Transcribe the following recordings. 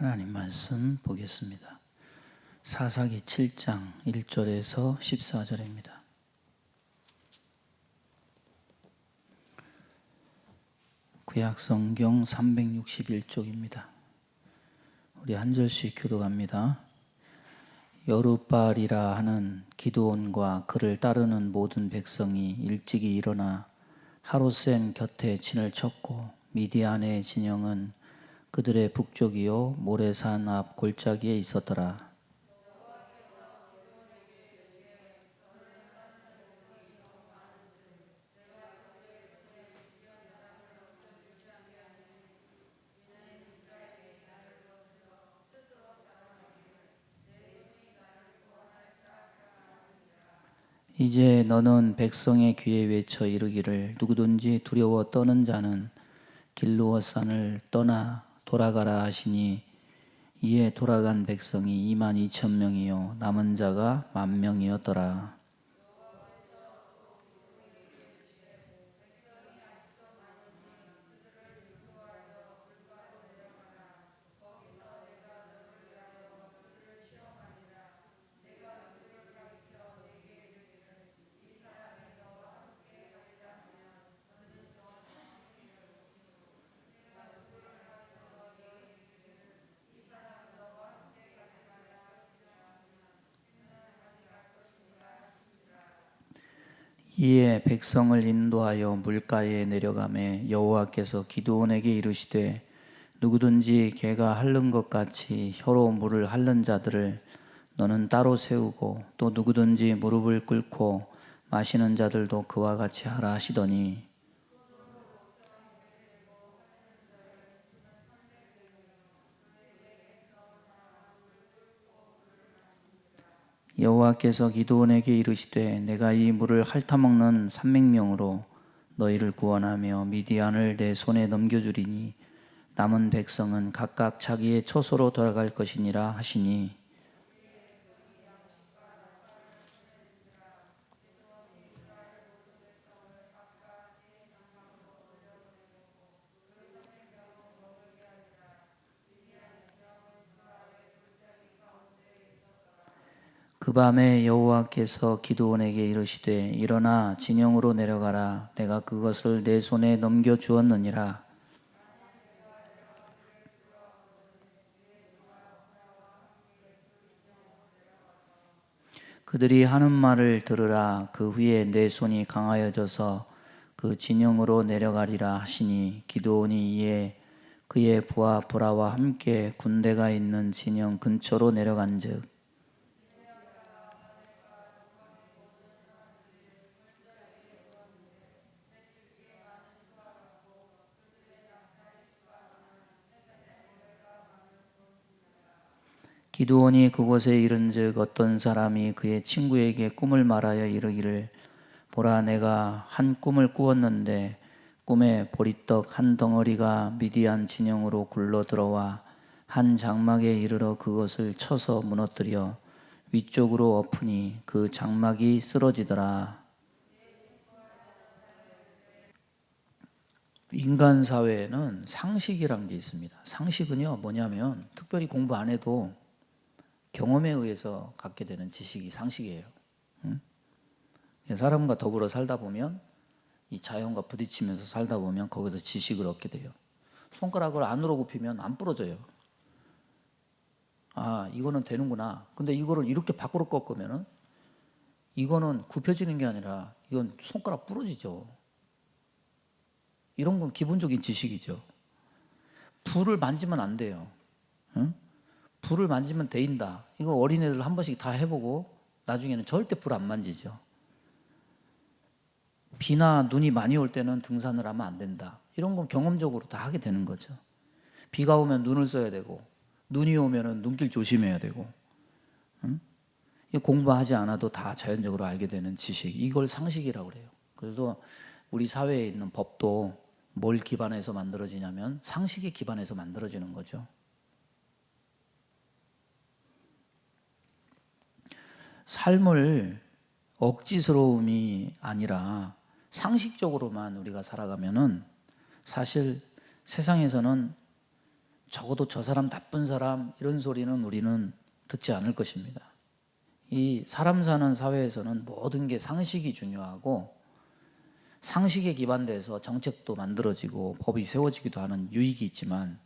하나님 말씀 보겠습니다. 사사기 7장 1절에서 14절입니다. 구약성경 361쪽입니다. 우리 한 절씩 교독합니다. 여룻바알이라 하는 기드온과 그를 따르는 모든 백성이 일찍이 일어나 하롯센 곁에 진을 쳤고 미디안의 진영은 그들의 북쪽이요 모레산 앞 골짜기에 있었더라. 이제 너는 백성의 귀에 외쳐 이르기를 누구든지 두려워 떠는 자는 길르앗산을 떠나 돌아가라 하시니 이에 돌아간 백성이 22,000명이요 남은 자가 10,000명이었더라. 이에 백성을 인도하여 물가에 내려가매 여호와께서 기드온에게 이르시되 누구든지 개가 핥는 것 같이 혀로 물을 핥는 자들을 너는 따로 세우고 또 누구든지 무릎을 꿇고 마시는 자들도 그와 같이 하라 하시더니 여호와께서 기드온에게 이르시되 내가 이 물을 핥아먹는 300명으로 너희를 구원하며 미디안을 내 손에 넘겨주리니 남은 백성은 각각 자기의 처소로 돌아갈 것이니라 하시니 그 밤에 여호와께서 기드온에게 이르시되 일어나 진영으로 내려가라 내가 그것을 내 손에 넘겨주었느니라. 그들이 하는 말을 들으라. 그 후에 내 손이 강하여져서 그 진영으로 내려가리라 하시니 기드온이 이에 그의 부하 브라와 함께 군대가 있는 진영 근처로 내려간즉 기드온이 그곳에 이른즉 어떤 사람이 그의 친구에게 꿈을 말하여 이르기를 보라 내가 한 꿈을 꾸었는데 꿈에 보리떡 한 덩어리가 미디안 진영으로 굴러 들어와 한 장막에 이르러 그것을 쳐서 무너뜨려 위쪽으로 엎으니 그 장막이 쓰러지더라. 인간 사회에는 상식이란 게 있습니다. 상식은요 뭐냐면 특별히 공부 안 해도 경험에 의해서 갖게 되는 지식이 상식이에요. 사람과 더불어 살다 보면 이 자연과 부딪히면서 살다 보면 거기서 지식을 얻게 돼요. 손가락을 안으로 굽히면 안 부러져요. 아 이거는 되는구나. 근데 이거를 이렇게 밖으로 꺾으면은 이거는 굽혀지는 게 아니라 이건 손가락 부러지죠. 이런 건 기본적인 지식이죠. 불을 만지면 안 돼요. 응? 불을 만지면 데인다. 이거 어린애들 한 번씩 다 해보고 나중에는 절대 불 안 만지죠. 비나 눈이 많이 올 때는 등산을 하면 안 된다. 이런 건 경험적으로 다 하게 되는 거죠. 비가 오면 눈을 써야 되고 눈이 오면 눈길 조심해야 되고 공부하지 않아도 다 자연적으로 알게 되는 지식. 이걸 상식이라고 그래요. 그래서 우리 사회에 있는 법도 뭘 기반해서 만들어지냐면 상식에 기반해서 만들어지는 거죠. 삶을 억지스러움이 아니라 상식적으로만 우리가 살아가면은 사실 세상에서는 적어도 저 사람 나쁜 사람 이런 소리는 우리는 듣지 않을 것입니다. 이 사람 사는 사회에서는 모든 게 상식이 중요하고 상식에 기반돼서 정책도 만들어지고 법이 세워지기도 하는 유익이 있지만,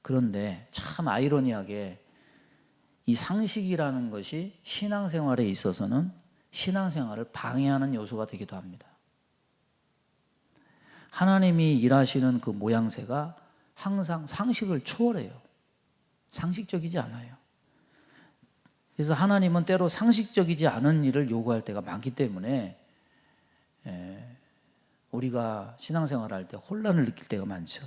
그런데 참 아이러니하게 이 상식이라는 것이 신앙생활에 있어서는 신앙생활을 방해하는 요소가 되기도 합니다. 하나님이 일하시는 그 모양새가 항상 상식을 초월해요. 상식적이지 않아요. 그래서 하나님은 때로 상식적이지 않은 일을 요구할 때가 많기 때문에 우리가 신앙생활을 할 때 혼란을 느낄 때가 많죠.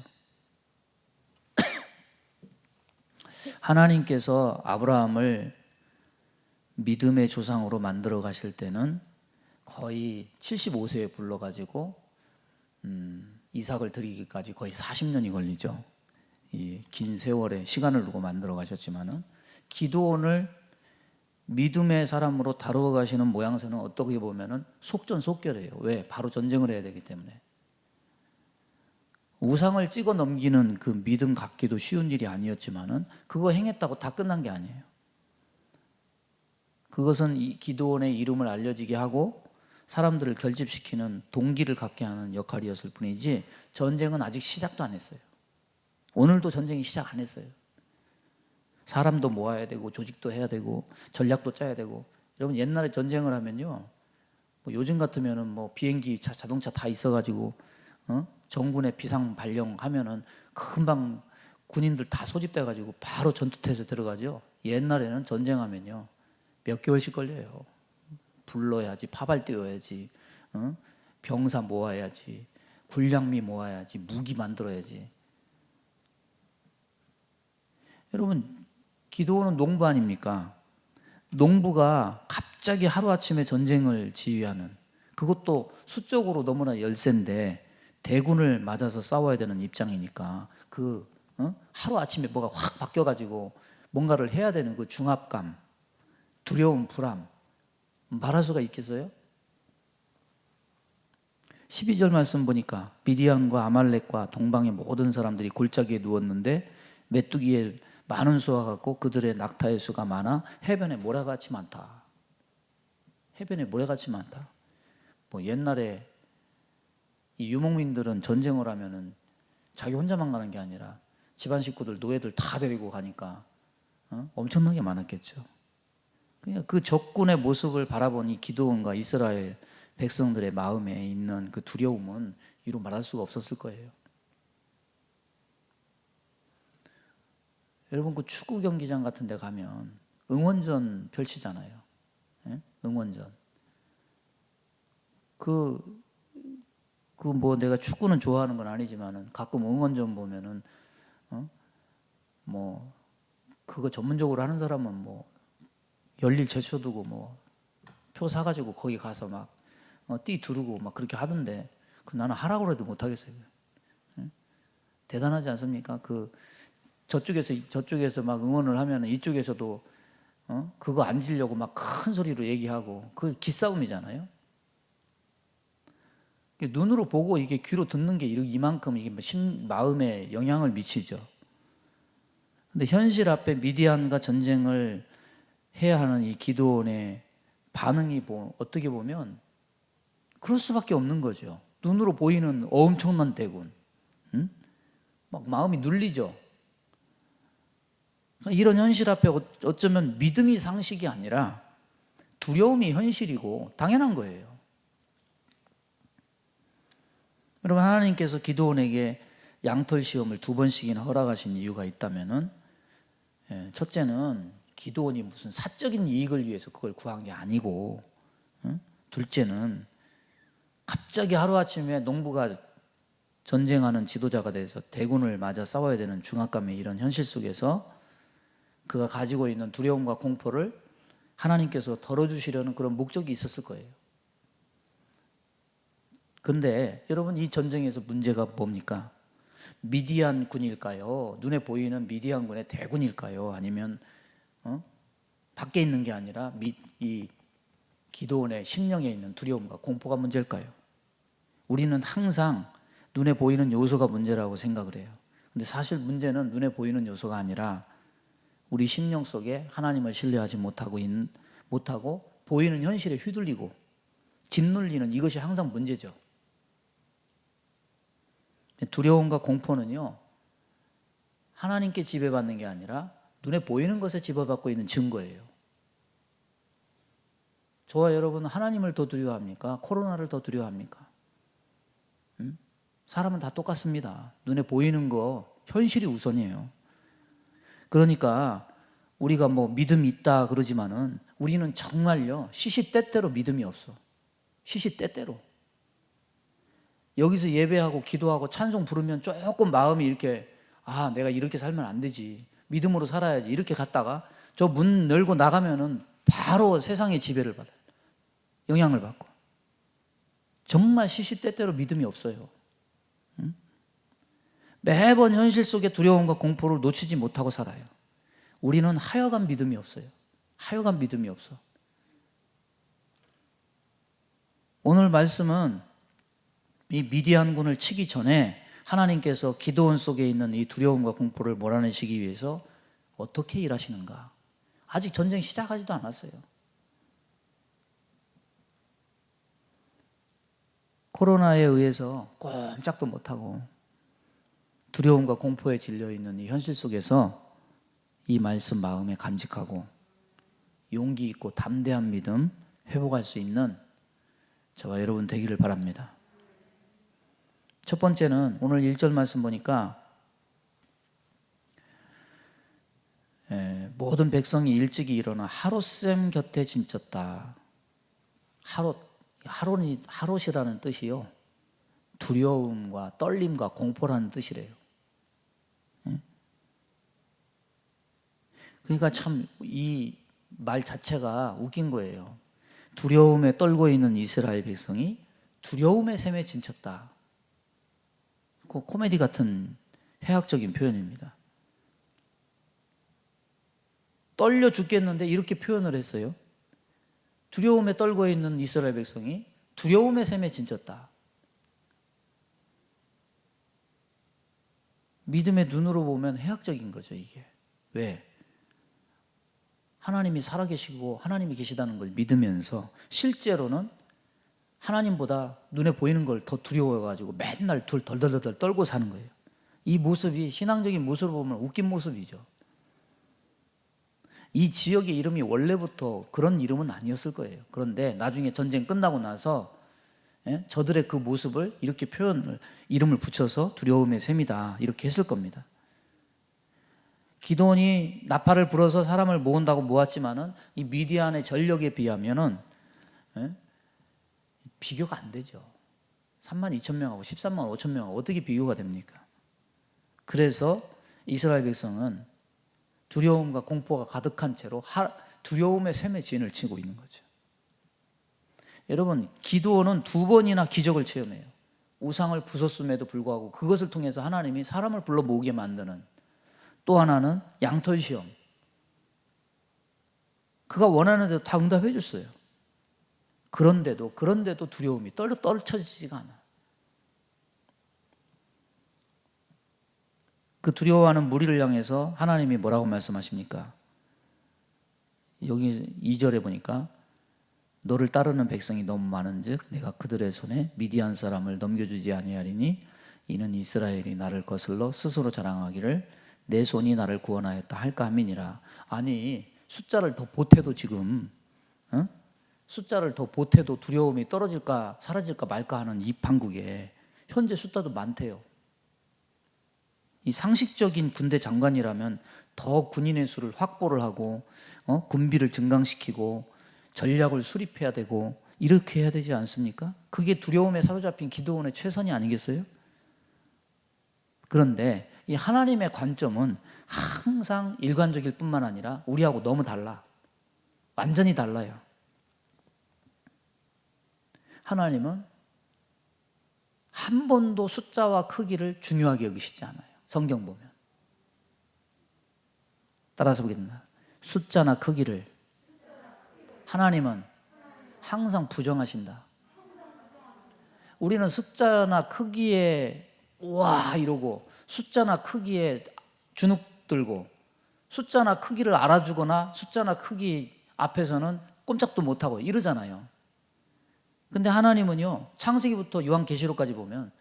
하나님께서 아브라함을 믿음의 조상으로 만들어 가실 때는 거의 75세에 불러가지고 이삭을 드리기까지 거의 40년이 걸리죠. 이 긴 세월의 시간을 두고 만들어 가셨지만은, 기드온을 믿음의 사람으로 다루어 가시는 모양새는 어떻게 보면은 속전속결해요. 왜? 바로 전쟁을 해야 되기 때문에. 우상을 찍어 넘기는 그 믿음 갖기도 쉬운 일이 아니었지만은 그거 행했다고 다 끝난 게 아니에요. 그것은 이 기드온의 이름을 알려지게 하고 사람들을 결집시키는 동기를 갖게 하는 역할이었을 뿐이지, 전쟁은 아직 시작도 안 했어요. 오늘도 전쟁이 시작 안 했어요. 사람도 모아야 되고 조직도 해야 되고 전략도 짜야 되고. 여러분, 옛날에 전쟁을 하면요, 뭐 요즘 같으면은 뭐 비행기, 자동차 다 있어가지고 정군의 비상 발령하면은 금방 군인들 다 소집돼가지고 바로 전투태세 들어가죠. 옛날에는 전쟁하면요 몇 개월씩 걸려요. 불러야지, 파발 띄워야지, 병사 모아야지, 군량미 모아야지, 무기 만들어야지. 여러분, 기도는 농부 아닙니까? 농부가 갑자기 하루아침에 전쟁을 지휘하는, 그것도 수적으로 너무나 열세인데 대군을 맞아서 싸워야 되는 입장이니까 하루아침에 뭐가 확 바뀌어가지고 뭔가를 해야 되는 그 중압감, 두려움, 불안, 말할 수가 있겠어요? 12절 말씀 보니까 미디안과 아말렉과 동방의 모든 사람들이 골짜기에 누웠는데 메뚜기에 많은 수와 같고 그들의 낙타의 수가 많아 해변에 모래같이 많다. 해변에 모래같이 많다. 뭐 옛날에 이 유목민들은 전쟁을 하면은 자기 혼자만 가는 게 아니라 집안 식구들, 노예들 다 데리고 가니까 엄청나게 많았겠죠. 그러니까 그 적군의 모습을 바라보니 기드온과 이스라엘 백성들의 마음에 있는 그 두려움은 이루 말할 수가 없었을 거예요. 여러분, 그 축구 경기장 같은 데 가면 응원전 펼치잖아요. 예? 응원전. 뭐 내가 축구는 좋아하는 건 아니지만은 가끔 응원전 보면은 뭐 그거 전문적으로 하는 사람은 뭐 열일 제쳐두고 뭐 표 사가지고 거기 가서 막 띠 두르고 막 그렇게 하던데, 나는 하라고 해도 못 하겠어요. 예? 대단하지 않습니까? 저쪽에서 막 응원을 하면 이쪽에서도 그거 안 지려고 막 큰 소리로 얘기하고, 그게 기싸움이잖아요. 눈으로 보고 이게 귀로 듣는 게 이만큼 이게 마음에 영향을 미치죠. 근데 현실 앞에 미디안과 전쟁을 해야 하는 이 기드온의 반응이 어떻게 보면 그럴 수밖에 없는 거죠. 눈으로 보이는 엄청난 대군, 막 마음이 눌리죠. 이런 현실 앞에 어쩌면 믿음이 상식이 아니라 두려움이 현실이고 당연한 거예요. 여러분, 하나님께서 기드온에게 양털 시험을 2번씩이나 허락하신 이유가 있다면은, 첫째는 기드온이 무슨 사적인 이익을 위해서 그걸 구한 게 아니고, 둘째는 갑자기 하루아침에 농부가 전쟁하는 지도자가 돼서 대군을 맞아 싸워야 되는 중압감의 이런 현실 속에서 그가 가지고 있는 두려움과 공포를 하나님께서 덜어주시려는 그런 목적이 있었을 거예요. 근데 여러분, 이 전쟁에서 문제가 뭡니까? 미디안 군일까요? 눈에 보이는 미디안 군의 대군일까요? 아니면 밖에 있는 게 아니라 이 기드온의 심령에 있는 두려움과 공포가 문제일까요? 우리는 항상 눈에 보이는 요소가 문제라고 생각을 해요. 근데 사실 문제는 눈에 보이는 요소가 아니라 우리 심령 속에 하나님을 신뢰하지 못하고 보이는 현실에 휘둘리고 짓눌리는 이것이 항상 문제죠. 두려움과 공포는요, 하나님께 지배받는 게 아니라 눈에 보이는 것에 지배받고 있는 증거예요. 저와 여러분은 하나님을 더 두려워합니까? 코로나를 더 두려워합니까? 사람은 다 똑같습니다. 눈에 보이는 거, 현실이 우선이에요. 그러니까 우리가 뭐 믿음이 있다 그러지만은 우리는 정말요, 시시때때로 믿음이 없어. 시시때때로. 여기서 예배하고 기도하고 찬송 부르면 조금 마음이 이렇게, 아, 내가 이렇게 살면 안 되지. 믿음으로 살아야지. 이렇게 갔다가 저 문 열고 나가면은 바로 세상의 지배를 받아요. 영향을 받고. 정말 시시때때로 믿음이 없어요. 매번 현실 속의 두려움과 공포를 놓치지 못하고 살아요. 우리는 하여간 믿음이 없어요. 하여간 믿음이 없어. 오늘 말씀은 이 미디안군을 치기 전에 하나님께서 기드온 속에 있는 이 두려움과 공포를 몰아내시기 위해서 어떻게 일하시는가? 아직 전쟁 시작하지도 않았어요. 코로나에 의해서 꼼짝도 못하고 두려움과 공포에 질려있는 이 현실 속에서 이 말씀 마음에 간직하고 용기 있고 담대한 믿음 회복할 수 있는 저와 여러분 되기를 바랍니다. 첫 번째는 오늘 1절 말씀 보니까 모든 백성이 일찍이 일어나 하롯셈 곁에 진쳤다. 하롯이라는 뜻이요, 두려움과 떨림과 공포라는 뜻이래요. 그러니까 참 이 말 자체가 웃긴 거예요. 두려움에 떨고 있는 이스라엘 백성이 두려움의 샘에 진쳤다. 그 코미디 같은 해학적인 표현입니다. 떨려 죽겠는데 이렇게 표현을 했어요. 두려움에 떨고 있는 이스라엘 백성이 두려움의 샘에 진쳤다. 믿음의 눈으로 보면 해학적인 거죠, 이게. 왜? 하나님이 살아계시고 하나님이 계시다는 걸 믿으면서 실제로는 하나님보다 눈에 보이는 걸 더 두려워가지고 맨날 덜덜덜 떨고 사는 거예요. 이 모습이 신앙적인 모습으로 보면 웃긴 모습이죠. 이 지역의 이름이 원래부터 그런 이름은 아니었을 거예요. 그런데 나중에 전쟁 끝나고 나서 저들의 그 모습을 이렇게 이름을 붙여서 두려움의 샘이다 이렇게 했을 겁니다. 기드온이 나팔을 불어서 사람을 모은다고 모았지만은 이 미디안의 전력에 비하면은 비교가 안 되죠. 32,000명하고 13만 5천 명하고 어떻게 비교가 됩니까? 그래서 이스라엘 백성은 두려움과 공포가 가득한 채로 두려움의 샘에 진을 치고 있는 거죠. 여러분, 기드온은 2번이나 기적을 체험해요. 우상을 부쉈음에도 불구하고 그것을 통해서 하나님이 사람을 불러 모으게 만드는, 또 하나는 양털 시험. 그가 원하는 대로 다 응답해 줬어요. 그런데도 두려움이 떨쳐지지가 않아. 그 두려워하는 무리를 향해서 하나님이 뭐라고 말씀하십니까? 여기 2절에 보니까 너를 따르는 백성이 너무 많은즉 내가 그들의 손에 미디안 사람을 넘겨주지 아니하리니 이는 이스라엘이 나를 거슬러 스스로 자랑하기를 내 손이 나를 구원하였다 할까 함이니라. 아니, 숫자를 더 보태도 지금 숫자를 더 보태도 두려움이 떨어질까 사라질까 말까 하는 이 판국에 현재 숫자도 많대요. 이 상식적인 군대 장관이라면 더 군인의 수를 확보를 하고 군비를 증강시키고 전략을 수립해야 되고 이렇게 해야 되지 않습니까? 그게 두려움에 사로잡힌 기드온의 최선이 아니겠어요? 그런데 이 하나님의 관점은 항상 일관적일 뿐만 아니라 우리하고 너무 달라. 완전히 달라요. 하나님은 한 번도 숫자와 크기를 중요하게 여기시지 않아요. 성경 보면. 따라서 보겠습니다. 숫자나 크기를 하나님은 항상 부정하신다. 우리는 숫자나 크기에 와 이러고 숫자나 크기에 주눅 들고 숫자나 크기를 알아주거나 숫자나 크기 앞에서는 꼼짝도 못하고 이러잖아요. 근데 하나님은요, 창세기부터 요한계시록까지 보면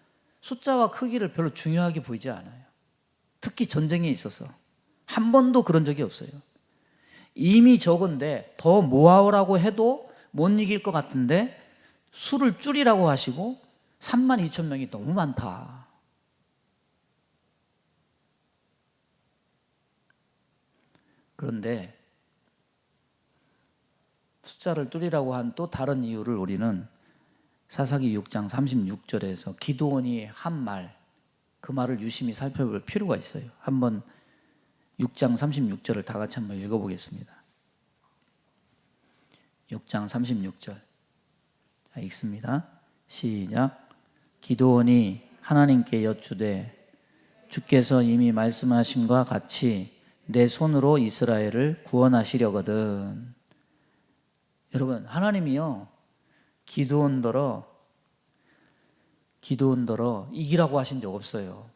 숫자와 크기를 별로 중요하게 보이지 않아요. 특히 전쟁에 있어서 한 번도 그런 적이 없어요. 이미 적은데 더 모아오라고 해도 못 이길 것 같은데 수를 줄이라고 하시고 32,000명이 너무 많다. 그런데 숫자를 줄이라고 한 또 다른 이유를 우리는 사사기 6장 36절에서 기드온이 한 말, 그 말을 유심히 살펴볼 필요가 있어요. 한번 6장 36절을 다 같이 한번 읽어보겠습니다. 6장 36절. 자, 읽습니다. 시작. 기드온이 하나님께 여쭈되 주께서 이미 말씀하심과 같이 내 손으로 이스라엘을 구원하시려거든. 여러분, 하나님이요, 기드온더러 이기라고 하신 적 없어요.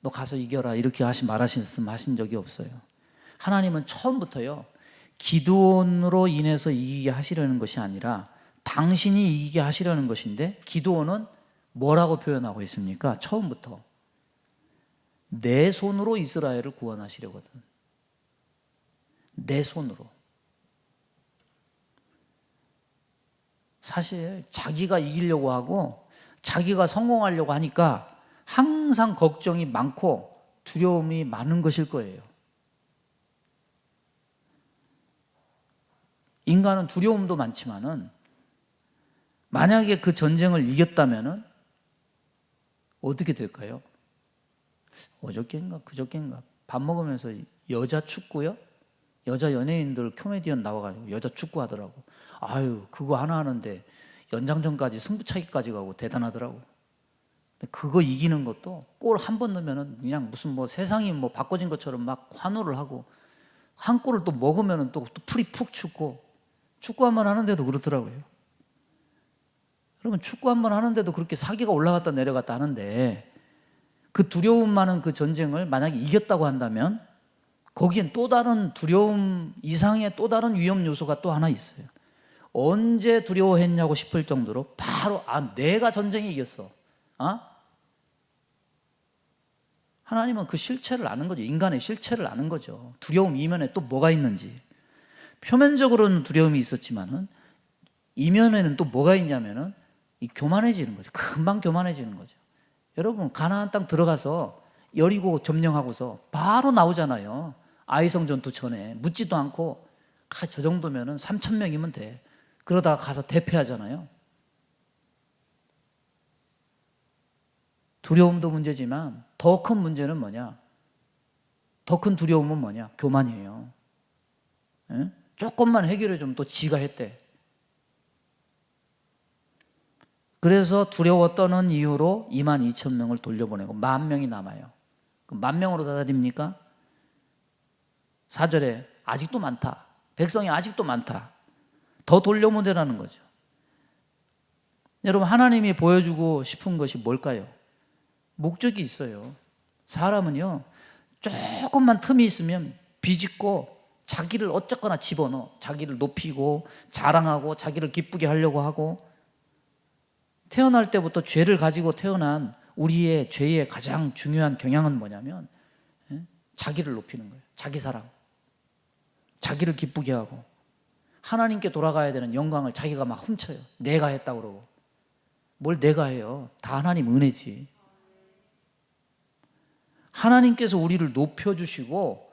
너 가서 이겨라 이렇게 말하신 적이 없어요. 하나님은 처음부터요, 기드온으로 인해서 이기게 하시려는 것이 아니라 당신이 이기게 하시려는 것인데, 기드온은 뭐라고 표현하고 있습니까? 처음부터 내 손으로 이스라엘을 구원하시려거든. 내 손으로. 사실 자기가 이기려고 하고 자기가 성공하려고 하니까 항상 걱정이 많고 두려움이 많은 것일 거예요. 인간은 두려움도 많지만은 만약에 그 전쟁을 이겼다면은 어떻게 될까요? 어저께인가 그저께인가 밥 먹으면서 여자 축구요? 여자 연예인들 코미디언 나와가지고 여자 축구 하더라고. 아유, 그거 하나 하는데 연장전까지 승부차기까지 가고 대단하더라고. 근데 그거 이기는 것도 골 한 번 넣으면은 그냥 무슨 뭐 세상이 뭐 바꿔진 것처럼 막 환호를 하고, 한 골을 또 먹으면은 또 풀이 푹 춥고, 축구 한 번 하는데도 그렇더라고요. 그러면 축구 한 번 하는데도 그렇게 사기가 올라갔다 내려갔다 하는데, 그 두려움 많은 그 전쟁을 만약에 이겼다고 한다면 거기엔 또 다른 두려움 이상의 또 다른 위험 요소가 또 하나 있어요. 언제 두려워했냐고 싶을 정도로 바로 내가 전쟁에 이겼어. 하나님은 그 실체를 아는 거죠. 인간의 실체를 아는 거죠. 두려움 이면에 또 뭐가 있는지. 표면적으로는 두려움이 있었지만은 이면에는 또 뭐가 있냐면은 교만해지는 거죠. 금방 교만해지는 거죠. 여러분, 가나안 땅 들어가서 여리고 점령하고서 바로 나오잖아요. 아이성 전투 전에 묻지도 않고, 저 정도면은 3,000명이면 돼. 그러다가 가서 대패하잖아요. 두려움도 문제지만 더 큰 문제는 뭐냐? 더 큰 두려움은 뭐냐? 교만이에요. 에? 조금만 해결해 주면 또 지가 했대. 그래서 두려워 떠는 이유로 22,000명을 돌려보내고 10,000명이 남아요. 10,000명으로 닫아집니까? 4절에 아직도 많다. 백성이 아직도 많다. 더 돌려보내라는 거죠. 여러분, 하나님이 보여주고 싶은 것이 뭘까요? 목적이 있어요. 사람은요, 조금만 틈이 있으면 비집고 자기를 어쨌거나 집어넣어. 자기를 높이고 자랑하고 자기를 기쁘게 하려고 하고, 태어날 때부터 죄를 가지고 태어난 우리의 죄의 가장 중요한 경향은 뭐냐면 자기를 높이는 거예요. 자기 사랑. 자기를 기쁘게 하고, 하나님께 돌아가야 되는 영광을 자기가 막 훔쳐요. 내가 했다고 그러고. 뭘 내가 해요? 다 하나님 은혜지. 하나님께서 우리를 높여주시고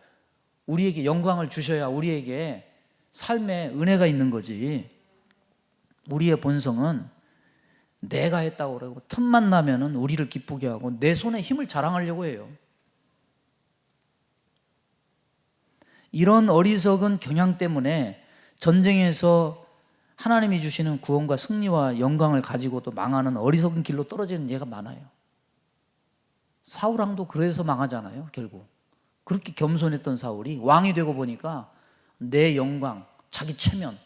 우리에게 영광을 주셔야 우리에게 삶에 은혜가 있는 거지. 우리의 본성은 내가 했다고 그러고 틈만 나면은 우리를 기쁘게 하고 내 손에 힘을 자랑하려고 해요. 이런 어리석은 경향 때문에 전쟁에서 하나님이 주시는 구원과 승리와 영광을 가지고도 망하는 어리석은 길로 떨어지는 예가 많아요. 사울왕도 그래서 망하잖아요. 결국 그렇게 겸손했던 사울이 왕이 되고 보니까 내 영광, 자기 체면,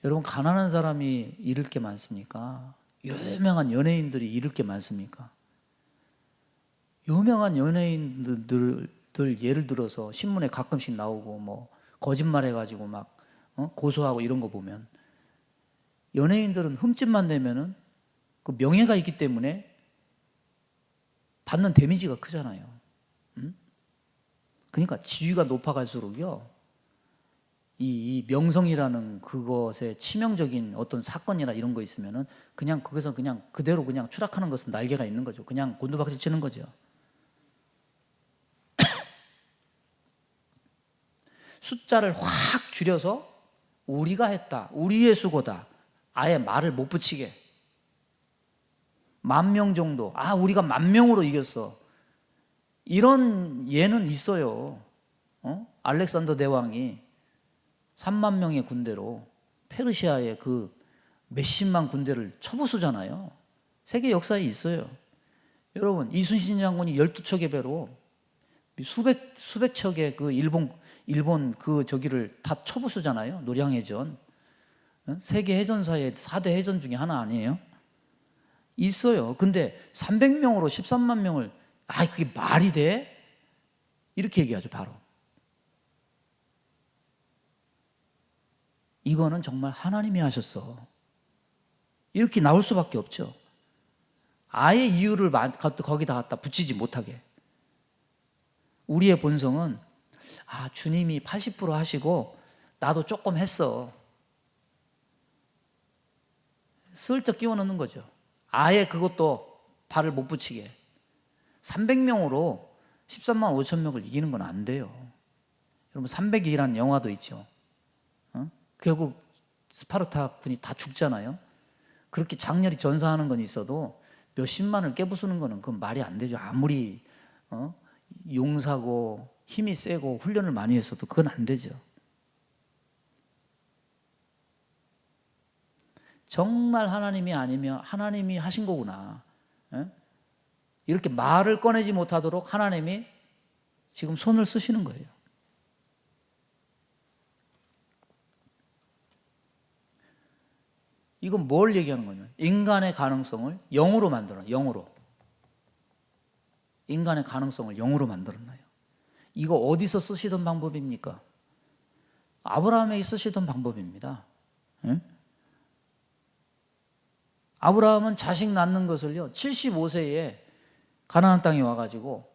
여러분, 가난한 사람이 잃을 게 많습니까? 유명한 연예인들이 잃을 게 많습니까? 유명한 연예인들 예를 들어서 신문에 가끔씩 나오고 뭐 거짓말해가지고 막 고소하고 이런 거 보면, 연예인들은 흠집만 내면은 그 명예가 있기 때문에 받는 데미지가 크잖아요. 그러니까 지위가 높아갈수록요, 이 명성이라는 그것에 치명적인 어떤 사건이나 이런 거 있으면은 그냥 거기서 그냥 그대로 그냥 추락하는 것은 날개가 있는 거죠. 그냥 곤두박질 치는 거죠. 숫자를 확 줄여서 우리가 했다, 우리의 수고다, 아예 말을 못 붙이게. 10,000명 정도, 우리가 10,000명으로 이겼어, 이런 예는 있어요. 알렉산더 대왕이 3만 명의 군대로 페르시아의 그 몇십만 군대를 쳐부수잖아요. 세계 역사에 있어요. 여러분, 이순신 장군이 12척의 배로 수백 척의 그 일본 그 저기를 다 쳐부수잖아요. 노량해전. 세계 해전사의 4대 해전 중에 하나 아니에요? 있어요. 근데 300명으로 13만 명을, 그게 말이 돼? 이렇게 얘기하죠, 바로. 이거는 정말 하나님이 하셨어, 이렇게 나올 수밖에 없죠. 아예 이유를 거기다 갖다 붙이지 못하게. 우리의 본성은 주님이 80% 하시고 나도 조금 했어, 슬쩍 끼워 넣는 거죠. 아예 그것도 발을 못 붙이게. 300명으로 13만 5천 명을 이기는 건 안 돼요. 여러분, 300이라는 영화도 있죠. 결국 스파르타 군이 다 죽잖아요. 그렇게 장렬히 전사하는 건 있어도 몇십만을 깨부수는 거는 그건 말이 안 되죠. 아무리 용사고 힘이 세고 훈련을 많이 했어도 그건 안 되죠. 정말 하나님이 아니면 하나님이 하신 거구나, 이렇게 말을 꺼내지 못하도록 하나님이 지금 손을 쓰시는 거예요. 이건 뭘 얘기하는 거냐면, 인간의 가능성을 0으로 만들어요. 0으로. 인간의 가능성을 0으로 만들어놔요. 이거 어디서 쓰시던 방법입니까? 아브라함에게 쓰시던 방법입니다. 아브라함은 자식 낳는 것을요, 75세에 가나안 땅에 와가지고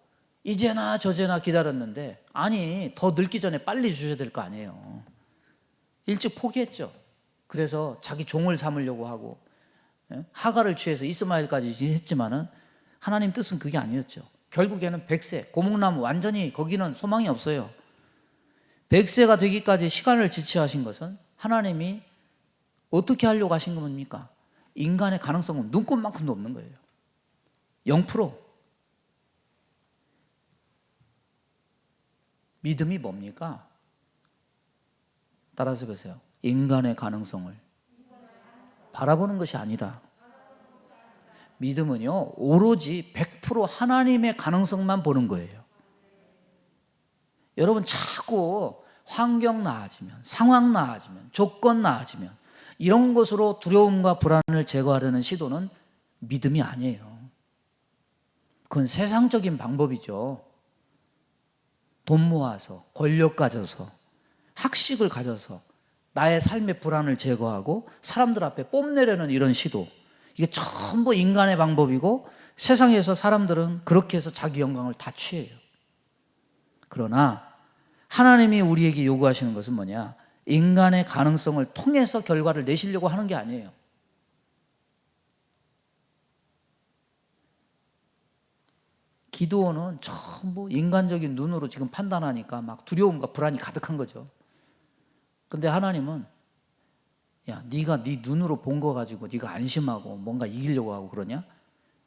이제나 저제나 기다렸는데, 더 늙기 전에 빨리 주셔야 될 거 아니에요. 일찍 포기했죠. 그래서 자기 종을 삼으려고 하고 하가를 취해서 이스마엘까지 했지만은 하나님 뜻은 그게 아니었죠. 결국에는 100세, 고목나무, 완전히 거기는 소망이 없어요. 100세가 되기까지 시간을 지체하신 것은 하나님이 어떻게 하려고 하신 겁니까? 인간의 가능성은 눈꽃만큼도 없는 거예요. 0%. 믿음이 뭡니까? 따라서 보세요. 인간의 가능성을 바라보는 것이 아니다. 믿음은요, 오로지 100% 하나님의 가능성만 보는 거예요. 여러분, 자꾸 환경 나아지면, 상황 나아지면, 조건 나아지면 이런 것으로 두려움과 불안을 제거하려는 시도는 믿음이 아니에요. 그건 세상적인 방법이죠. 돈 모아서, 권력 가져서, 학식을 가져서 나의 삶의 불안을 제거하고 사람들 앞에 뽐내려는 이런 시도, 이게 전부 인간의 방법이고 세상에서 사람들은 그렇게 해서 자기 영광을 다 취해요. 그러나 하나님이 우리에게 요구하시는 것은 뭐냐? 인간의 가능성을 통해서 결과를 내시려고 하는 게 아니에요. 기드온은 전부 인간적인 눈으로 지금 판단하니까 막 두려움과 불안이 가득한 거죠. 근데 하나님은, 야, 네가 네 눈으로 본 거 가지고 네가 안심하고 뭔가 이기려고 하고 그러냐?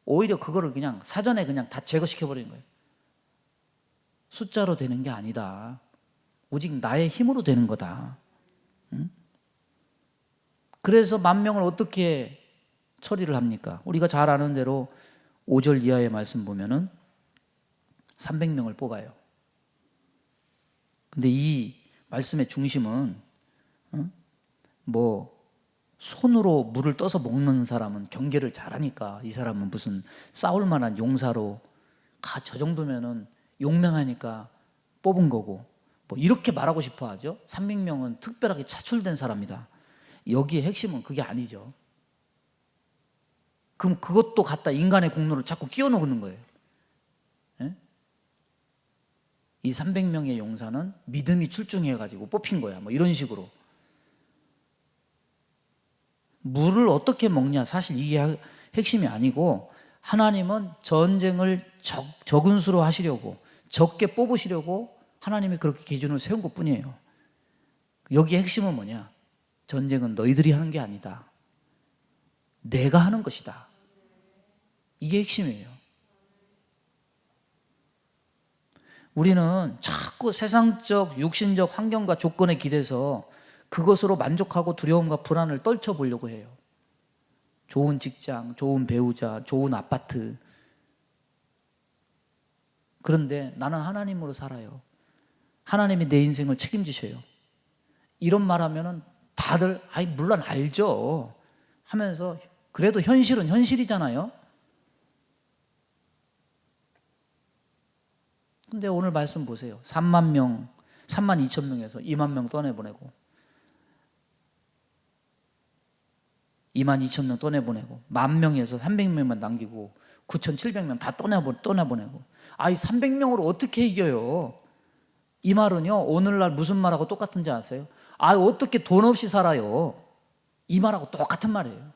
오히려 그거를 그냥 사전에 그냥 다 제거시켜버리는 거예요. 숫자로 되는 게 아니다. 오직 나의 힘으로 되는 거다. 그래서 10,000명을 어떻게 처리를 합니까? 우리가 잘 아는 대로 5절 이하의 말씀 보면은 300명을 뽑아요. 근데 이 말씀의 중심은 손으로 물을 떠서 먹는 사람은 경계를 잘하니까 이 사람은 무슨 싸울 만한 용사로 저 정도면은 용맹하니까 뽑은 거고, 뭐 이렇게 말하고 싶어 하죠. 300명은 특별하게 차출된 사람이다. 여기에 핵심은 그게 아니죠. 그럼 그것도 갖다 인간의 공로를 자꾸 끼워 넣는 거예요. 예? 이 300명의 용사는 믿음이 출중해가지고 뽑힌 거야. 뭐 이런 식으로. 물을 어떻게 먹냐, 사실 이게 핵심이 아니고, 하나님은 전쟁을 적은 수로 하시려고, 적게 뽑으시려고 하나님이 그렇게 기준을 세운 것 뿐이에요. 여기에 핵심은 뭐냐? 전쟁은 너희들이 하는 게 아니다. 내가 하는 것이다. 이게 핵심이에요. 우리는 자꾸 세상적, 육신적 환경과 조건에 기대서 그것으로 만족하고 두려움과 불안을 떨쳐보려고 해요. 좋은 직장, 좋은 배우자, 좋은 아파트. 그런데 나는 하나님으로 살아요. 하나님이 내 인생을 책임지셔요. 이런 말 하면은 다들 물론 알죠 하면서, 그래도 현실은 현실이잖아요. 근데 오늘 말씀 보세요. 3만 2천 명에서 2만 명 떠내보내고, 2만 2천 명 떠내보내고, 10,000명에서 300명만 남기고 9,700명 다 떠내보내고. 300명으로 어떻게 이겨요? 이 말은요, 오늘날 무슨 말하고 똑같은지 아세요? 어떻게 돈 없이 살아요? 이 말하고 똑같은 말이에요.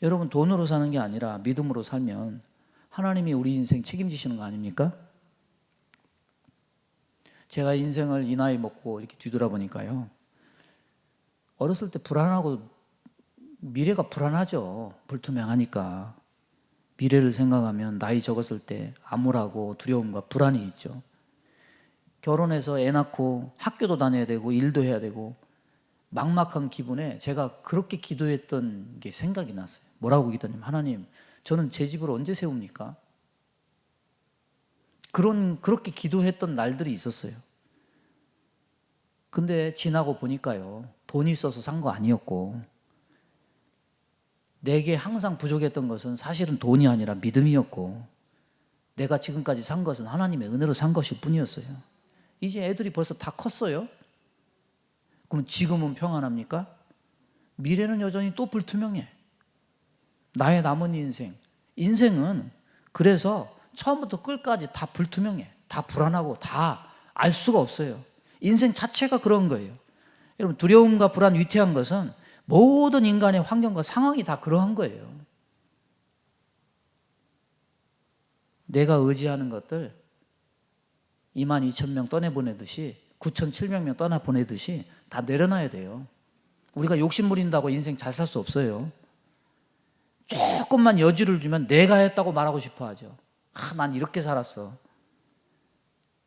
여러분, 돈으로 사는 게 아니라 믿음으로 살면 하나님이 우리 인생 책임지시는 거 아닙니까? 제가 인생을 이 나이 먹고 이렇게 뒤돌아보니까요, 어렸을 때 불안하고, 미래가 불안하죠. 불투명하니까. 미래를 생각하면 나이 적었을 때 암울하고 두려움과 불안이 있죠. 결혼해서 애 낳고 학교도 다녀야 되고 일도 해야 되고, 막막한 기분에 제가 그렇게 기도했던 게 생각이 났어요. 뭐라고 기도했냐면, 하나님, 저는 제 집을 언제 세웁니까? 그렇게 기도했던 날들이 있었어요. 근데 지나고 보니까요, 돈이 있어서 산 거 아니었고, 내게 항상 부족했던 것은 사실은 돈이 아니라 믿음이었고, 내가 지금까지 산 것은 하나님의 은혜로 산 것일 뿐이었어요. 이제 애들이 벌써 다 컸어요. 그럼 지금은 평안합니까? 미래는 여전히 또 불투명해. 나의 남은 인생은 그래서 처음부터 끝까지 다 불투명해. 다 불안하고 다 알 수가 없어요. 인생 자체가 그런 거예요. 여러분, 두려움과 불안, 위태한 것은 모든 인간의 환경과 상황이 다 그러한 거예요. 내가 의지하는 것들 2만 2천 명 떠내보내듯이, 9,700명 떠나보내듯이 다 내려놔야 돼요. 우리가 욕심 부린다고 인생 잘 살 수 없어요. 조금만 여지를 주면 내가 했다고 말하고 싶어 하죠. 난 이렇게 살았어.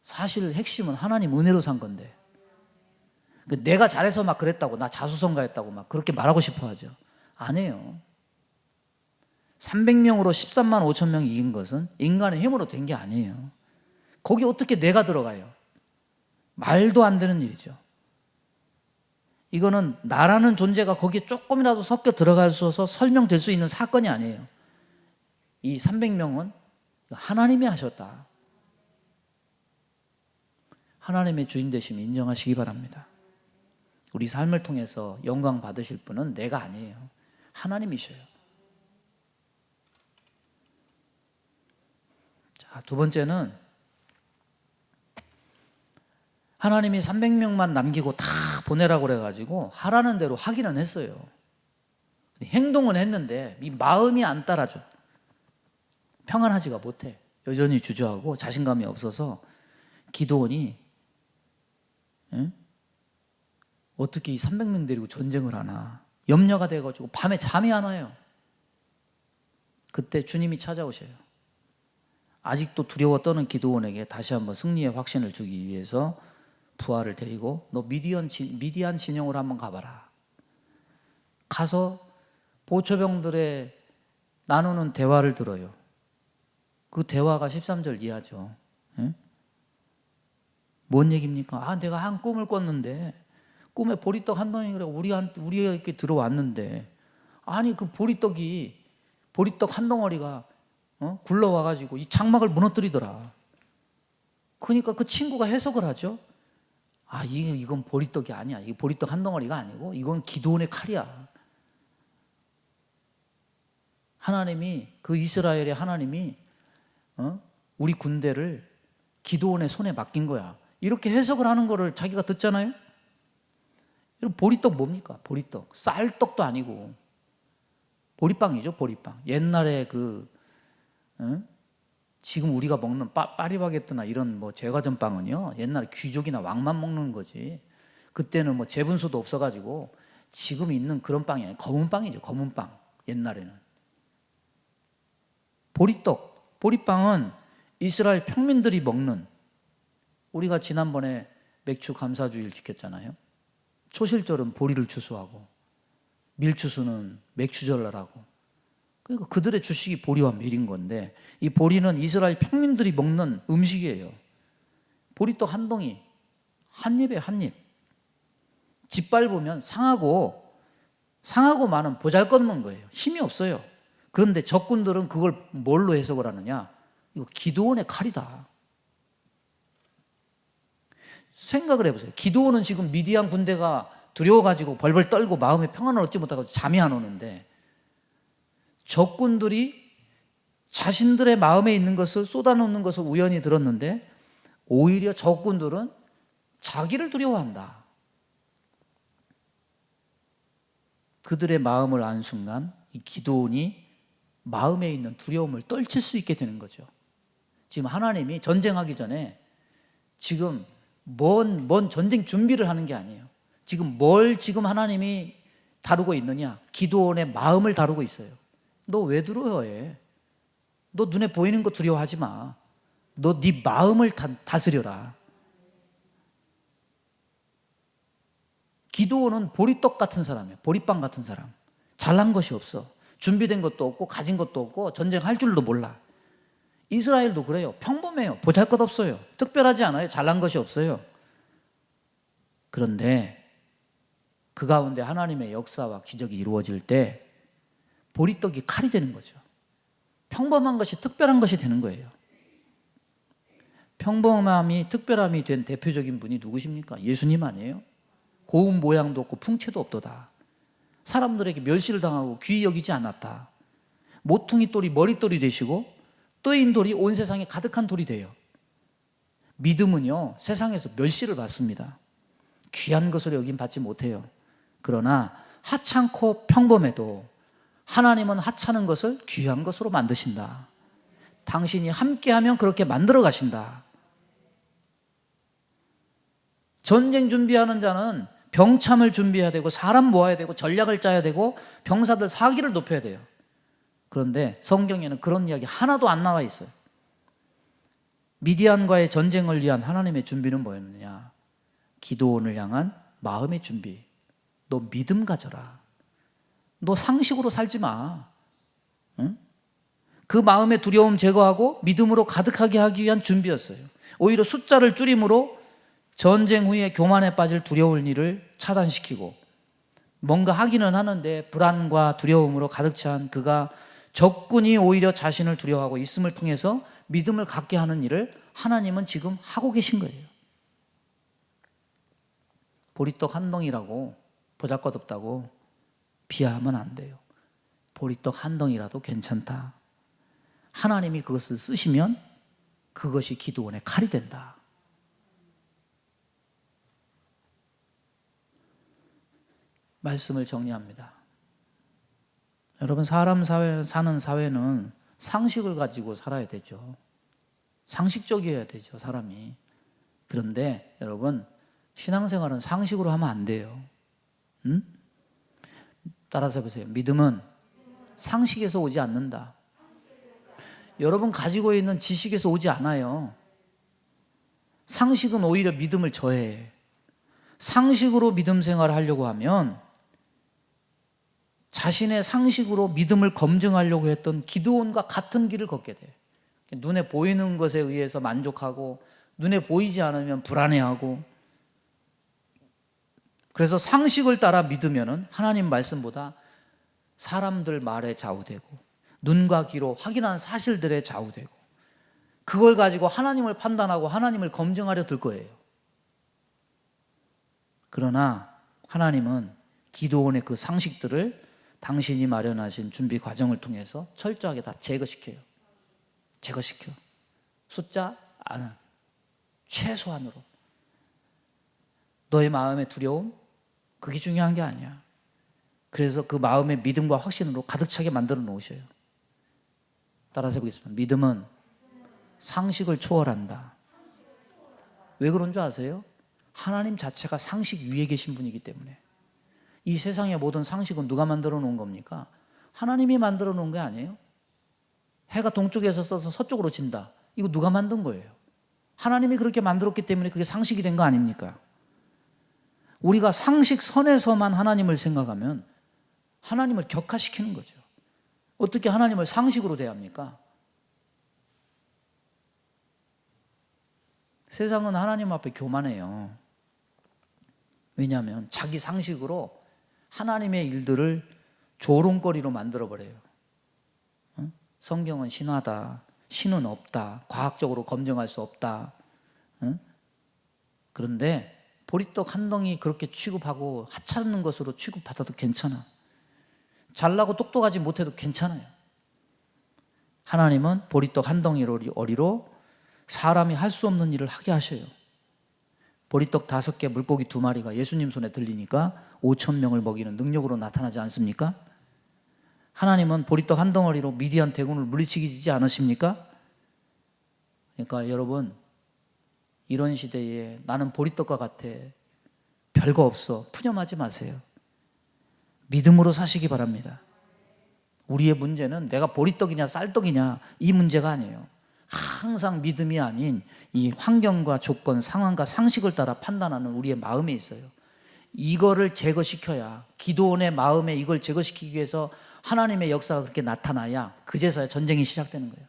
사실 핵심은 하나님 은혜로 산 건데, 내가 잘해서 막 그랬다고, 나 자수성가했다고 막 그렇게 말하고 싶어 하죠. 아니에요. 300명으로 13만 5천 명 이긴 것은 인간의 힘으로 된 게 아니에요. 거기 어떻게 내가 들어가요? 말도 안 되는 일이죠. 이거는 나라는 존재가 거기에 조금이라도 섞여 들어갈 수 있어서 설명될 수 있는 사건이 아니에요. 이 300명은 하나님이 하셨다. 하나님의 주인 되심을 인정하시기 바랍니다. 우리 삶을 통해서 영광 받으실 분은 내가 아니에요. 하나님이셔요. 자, 두 번째는 하나님이 300명만 남기고 다 보내라고 그래가지고 하라는 대로 하기는 했어요. 행동은 했는데 이 마음이 안 따라줘. 평안하지가 못해. 여전히 주저하고 자신감이 없어서 기드온이 어떻게 이 300명 데리고 전쟁을 하나 염려가 돼가지고 밤에 잠이 안 와요. 그때 주님이 찾아오셔요. 아직도 두려워 떠는 기드온에게 다시 한번 승리의 확신을 주기 위해서 부하를 데리고 너 미디안 진영으로 한번 가봐라. 가서 보초병들의 나누는 대화를 들어요. 그 대화가 13절 이하죠. 뭔 얘기입니까? 아, 내가 한 꿈을 꿨는데 꿈에 보리떡 한 덩이가 우리에게 들어왔는데, 아니 그 보리떡 한 덩어리가 굴러와가지고 이 장막을 무너뜨리더라. 그러니까 그 친구가 해석을 하죠. 아, 이건 보리떡이 아니야. 이 보리떡 한 덩어리가 아니고 이건 기드온의 칼이야. 하나님이, 그 이스라엘의 하나님이 우리 군대를 기드온의 손에 맡긴 거야. 이렇게 해석을 하는 거를 자기가 듣잖아요. 여러분, 보리떡 뭡니까? 보리떡. 쌀떡도 아니고 보리빵이죠. 보리빵. 옛날에 지금 우리가 먹는 파리바게뜨나 이런 뭐 제과점빵은요, 옛날에 귀족이나 왕만 먹는 거지. 그때는 뭐 재분수도 없어가지고 지금 있는 그런 빵이 아니에요. 검은 빵이죠. 검은 빵. 옛날에는. 보리빵은 이스라엘 평민들이 먹는, 우리가 지난번에 맥주 감사주일 지켰잖아요. 초실절은 보리를 추수하고 밀추수는 맥주절라라고. 그러니까 그들의 주식이 보리와 밀인 건데, 이 보리는 이스라엘 평민들이 먹는 음식이에요. 보리떡 한 덩이, 한 입에 한 입. 짓밟으면 상하고 많은 보잘것없는 거예요. 힘이 없어요. 그런데 적군들은 그걸 뭘로 해석을 하느냐? 이거 기드온의 칼이다. 생각을 해보세요. 기드온은 지금 미디안 군대가 두려워가지고 벌벌 떨고 마음의 평안을 얻지 못하고 잠이 안 오는데, 적군들이 자신들의 마음에 있는 것을 쏟아놓는 것을 우연히 들었는데, 오히려 적군들은 자기를 두려워한다. 그들의 마음을 안 순간 이 기드온이 마음에 있는 두려움을 떨칠 수 있게 되는 거죠. 지금 하나님이 전쟁하기 전에 지금 뭔 전쟁 준비를 하는 게 아니에요. 지금 하나님이 다루고 있느냐? 기드온의 마음을 다루고 있어요. 너 왜 두려워해? 너 눈에 보이는 거 두려워하지 마. 너 네 마음을 다스려라. 기드온은 보리떡 같은 사람이에요. 보리빵 같은 사람. 잘난 것이 없어. 준비된 것도 없고 가진 것도 없고 전쟁할 줄도 몰라. 이스라엘도 그래요. 평범해요. 보잘것없어요. 특별하지 않아요. 잘난 것이 없어요. 그런데 그 가운데 하나님의 역사와 기적이 이루어질 때 보리떡이 칼이 되는 거죠. 평범한 것이 특별한 것이 되는 거예요. 평범함이 특별함이 된 대표적인 분이 누구십니까? 예수님 아니에요? 고운 모양도 없고 풍채도 없도다. 사람들에게 멸시를 당하고 귀히 여기지 않았다. 모퉁이 돌이 머릿돌이 되시고 떠인 돌이 온 세상에 가득한 돌이 돼요. 믿음은요, 세상에서 멸시를 받습니다. 귀한 것으로 여긴 받지 못해요. 그러나 하찮고 평범해도 하나님은 하찮은 것을 귀한 것으로 만드신다. 당신이 함께하면 그렇게 만들어 가신다. 전쟁 준비하는 자는 병참을 준비해야 되고 사람 모아야 되고 전략을 짜야 되고 병사들 사기를 높여야 돼요. 그런데 성경에는 그런 이야기 하나도 안 나와 있어요. 미디안과의 전쟁을 위한 하나님의 준비는 뭐였느냐? 기드온을 향한 마음의 준비. 너 믿음 가져라. 너 상식으로 살지 마. 응? 그 마음의 두려움 제거하고 믿음으로 가득하게 하기 위한 준비였어요. 오히려 숫자를 줄임으로 전쟁 후에 교만에 빠질 두려울 일을 차단시키고, 뭔가 하기는 하는데 불안과 두려움으로 가득 찬 그가 적군이 오히려 자신을 두려워하고 있음을 통해서 믿음을 갖게 하는 일을 하나님은 지금 하고 계신 거예요. 보리떡 한 덩이라고 보잘것없다고 비하하면 안 돼요. 보리떡 한 덩이라도 괜찮다. 하나님이 그것을 쓰시면 그것이 기드온의 칼이 된다. 말씀을 정리합니다. 여러분, 사람 사는 사회는 상식을 가지고 살아야 되죠. 상식적이어야 되죠, 사람이. 그런데 여러분, 신앙생활은 상식으로 하면 안 돼요. 응? 따라서 해보세요. 믿음은 상식에서 오지 않는다. 여러분 가지고 있는 지식에서 오지 않아요. 상식은 오히려 믿음을 저해해. 상식으로 믿음 생활을 하려고 하면 자신의 상식으로 믿음을 검증하려고 했던 기드온과 같은 길을 걷게 돼. 눈에 보이는 것에 의해서 만족하고 눈에 보이지 않으면 불안해하고, 그래서 상식을 따라 믿으면은 하나님 말씀보다 사람들 말에 좌우되고 눈과 귀로 확인한 사실들에 좌우되고, 그걸 가지고 하나님을 판단하고 하나님을 검증하려 들 거예요. 그러나 하나님은 기도원의 그 상식들을 당신이 마련하신 준비 과정을 통해서 철저하게 다 제거시켜요. 제거시켜. 숫자 안, 최소한으로. 너의 마음의 두려움, 그게 중요한 게 아니야. 그래서 그 마음의 믿음과 확신으로 가득 차게 만들어 놓으셔요. 따라서 해보겠습니다. 믿음은 상식을 초월한다. 왜 그런 줄 아세요? 하나님 자체가 상식 위에 계신 분이기 때문에. 이 세상의 모든 상식은 누가 만들어 놓은 겁니까? 하나님이 만들어 놓은 게 아니에요. 해가 동쪽에서 떠서 서쪽으로 진다. 이거 누가 만든 거예요? 하나님이 그렇게 만들었기 때문에 그게 상식이 된 거 아닙니까? 우리가 상식 선에서만 하나님을 생각하면 하나님을 격화시키는 거죠. 어떻게 하나님을 상식으로 대합니까? 세상은 하나님 앞에 교만해요. 왜냐하면 자기 상식으로 하나님의 일들을 조롱거리로 만들어버려요. 성경은 신화다, 신은 없다, 과학적으로 검증할 수 없다. 그런데 보리떡 한 덩이 그렇게 취급하고 하찮은 것으로 취급받아도 괜찮아. 잘나고 똑똑하지 못해도 괜찮아요. 하나님은 보리떡 한 덩어리로 사람이 할 수 없는 일을 하게 하셔요. 보리떡 5개, 물고기 2마리가 예수님 손에 들리니까 5,000명을 먹이는 능력으로 나타나지 않습니까? 하나님은 보리떡 한 덩어리로 미디안 대군을 물리치지 않으십니까? 그러니까 여러분, 이런 시대에 나는 보리떡과 같아, 별거 없어, 푸념하지 마세요. 믿음으로 사시기 바랍니다. 우리의 문제는 내가 보리떡이냐 쌀떡이냐 이 문제가 아니에요. 항상 믿음이 아닌 이 환경과 조건, 상황과 상식을 따라 판단하는 우리의 마음에 있어요. 이거를 제거시켜야, 기도원의 마음에 이걸 제거시키기 위해서 하나님의 역사가 그렇게 나타나야 그제서야 전쟁이 시작되는 거예요.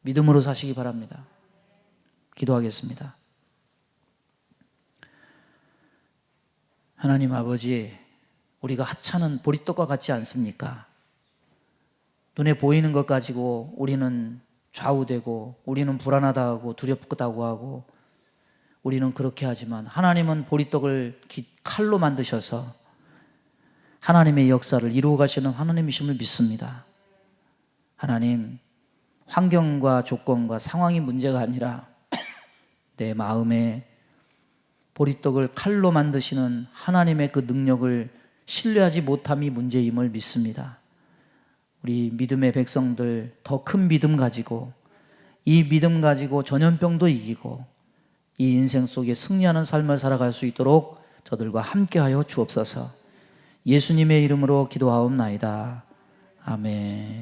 믿음으로 사시기 바랍니다. 기도하겠습니다. 하나님 아버지, 우리가 하찮은 보리떡과 같지 않습니까? 눈에 보이는 것 가지고 우리는 좌우되고, 우리는 불안하다고 두렵다고 하고, 우리는 그렇게 하지만 하나님은 보리떡을 칼로 만드셔서 하나님의 역사를 이루어 가시는 하나님이심을 믿습니다. 하나님, 환경과 조건과 상황이 문제가 아니라 내 마음에 보리떡을 칼로 만드시는 하나님의 그 능력을 신뢰하지 못함이 문제임을 믿습니다. 우리 믿음의 백성들 더 큰 믿음 가지고, 이 믿음 가지고 전염병도 이기고 이 인생 속에 승리하는 삶을 살아갈 수 있도록 저들과 함께하여 주옵소서. 예수님의 이름으로 기도하옵나이다. 아멘.